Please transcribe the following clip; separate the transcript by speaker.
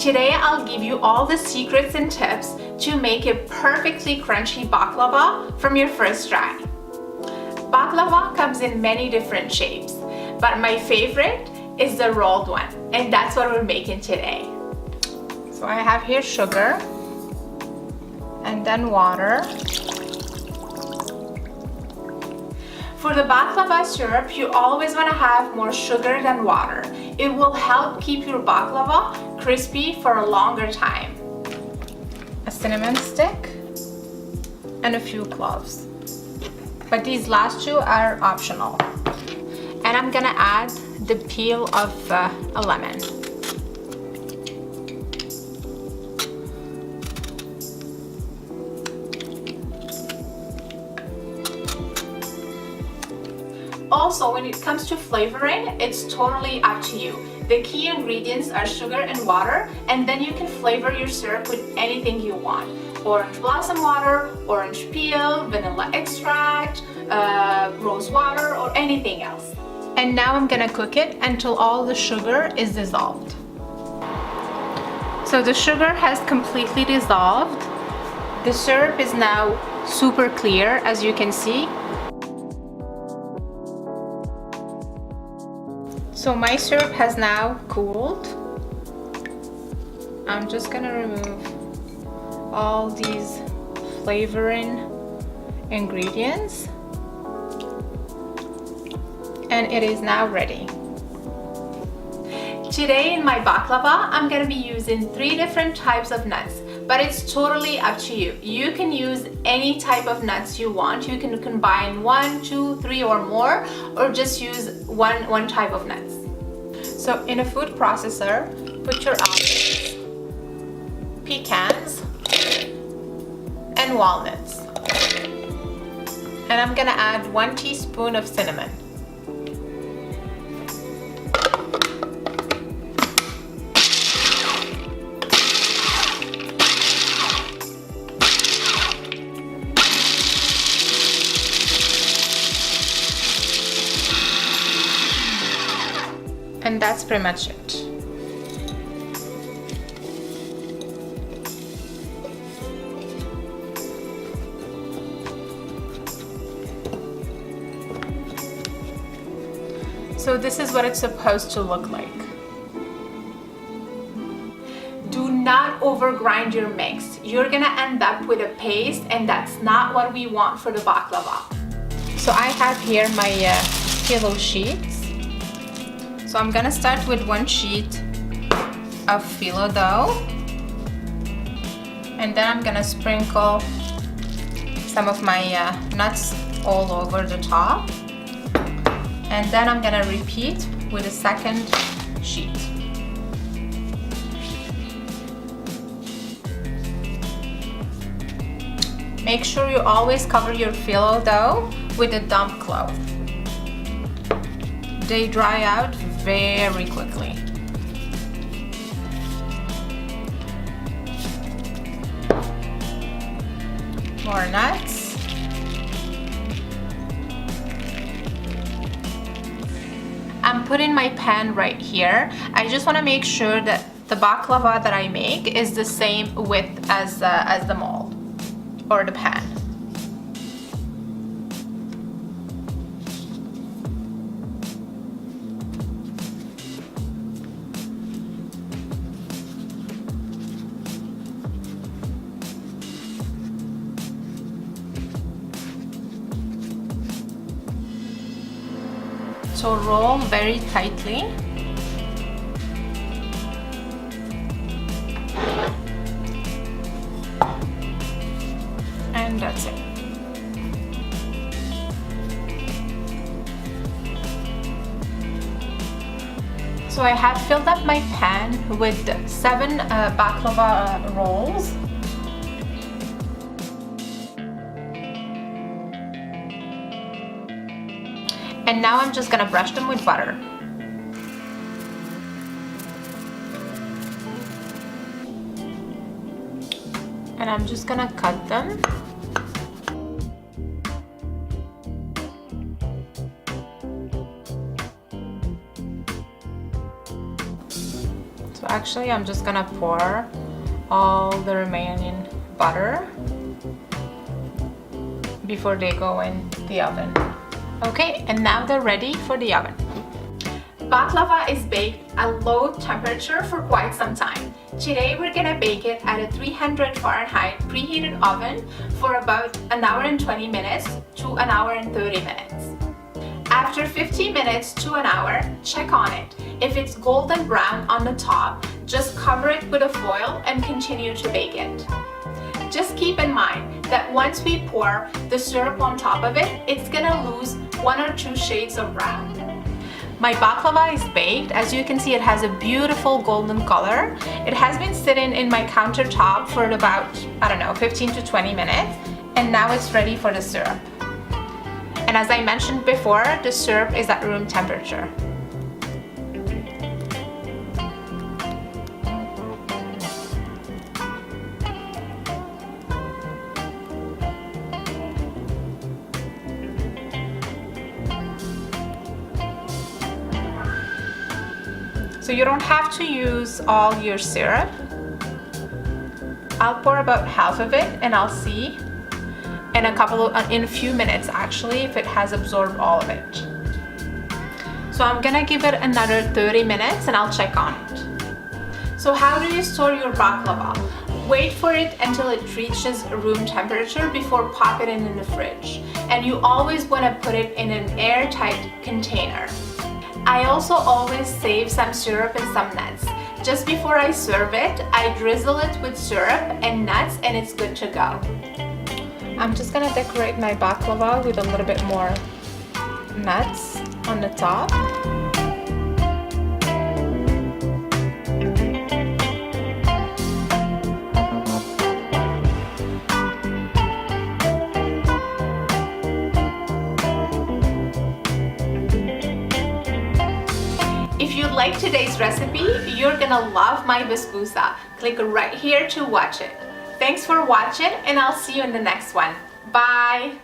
Speaker 1: Today I'll give you all the secrets and tips to make a perfectly crunchy baklava from your first try. Baklava comes in many different shapes, but my favorite is the rolled one, and that's what we're making today. So I have here sugar and then water. For the baklava syrup, you always want to have more sugar than water. It will help keep your baklava crispy for a longer time. A cinnamon stick and a few cloves. But these last two are optional. And I'm gonna add the peel of a lemon. Also, when it comes to flavoring, it's totally up to you. The key ingredients are sugar and water, and then you can flavor your syrup with anything you want. Orange blossom water, orange peel, vanilla extract, rose water, or anything else. And now I'm gonna cook it until all the sugar is dissolved. So the sugar has completely dissolved. The syrup is now super clear, as you can see. So my syrup has now cooled. I'm just gonna remove all these flavoring ingredients, and it is now ready. Today in my baklava, I'm gonna be using 3 different types of nuts, but it's totally up to you. You can use any type of nuts you want. You can combine 1, 2, 3 or more, or just use one type of nuts. So in a food processor, put your almonds, pecans, and walnuts. And I'm gonna add 1 teaspoon of cinnamon. And that's pretty much it. So this is what it's supposed to look like. Do not overgrind your mix. You're gonna end up with a paste, and that's not what we want for the baklava. So I have here my Phyllo sheets. So I'm gonna start with 1 sheet of Phyllo dough, and then I'm gonna sprinkle some of my nuts all over the top, and then I'm gonna repeat with a second sheet. Make sure you always cover your Phyllo dough with a damp cloth. They dry out very quickly. More nuts. I'm putting my pan right here. I just want to make sure that the baklava that I make is the same width as the mold or the pan. So roll very tightly. And that's it. So I have filled up my pan with 7 baklava rolls. And now I'm just gonna brush them with butter. And I'm just gonna cut them. So actually I'm just gonna pour all the remaining butter before they go in the oven. Okay, and now they're ready for the oven. Baklava is baked at low temperature for quite some time. Today we're gonna bake it at a 300 Fahrenheit preheated oven for about an hour and 20 minutes to an hour and 30 minutes. After 15 minutes to an hour, check on it. If it's golden brown on the top, just cover it with a foil and continue to bake it. Just keep in mind that once we pour the syrup on top of it, it's gonna lose 1 or 2 shades of brown. My baklava is baked. As you can see, it has a beautiful golden color. It has been sitting in my countertop for about, I don't know, 15 to 20 minutes, and now it's ready for the syrup. And as I mentioned before, the syrup is at room temperature. So you don't have to use all your syrup. I'll pour about half of it and I'll see in a few minutes actually if it has absorbed all of it. So I'm gonna give it another 30 minutes and I'll check on it. So how do you store your baklava? Wait for it until it reaches room temperature before pop it in the fridge. And you always want to put it in an airtight container. I also always save some syrup and some nuts. Just before I serve it, I drizzle it with syrup and nuts and it's good to go. I'm just gonna decorate my baklava with a little bit more nuts on the top. If you like today's recipe, you're gonna love my basbousa. Click right here to watch it. Thanks for watching and I'll see you in the next one. Bye!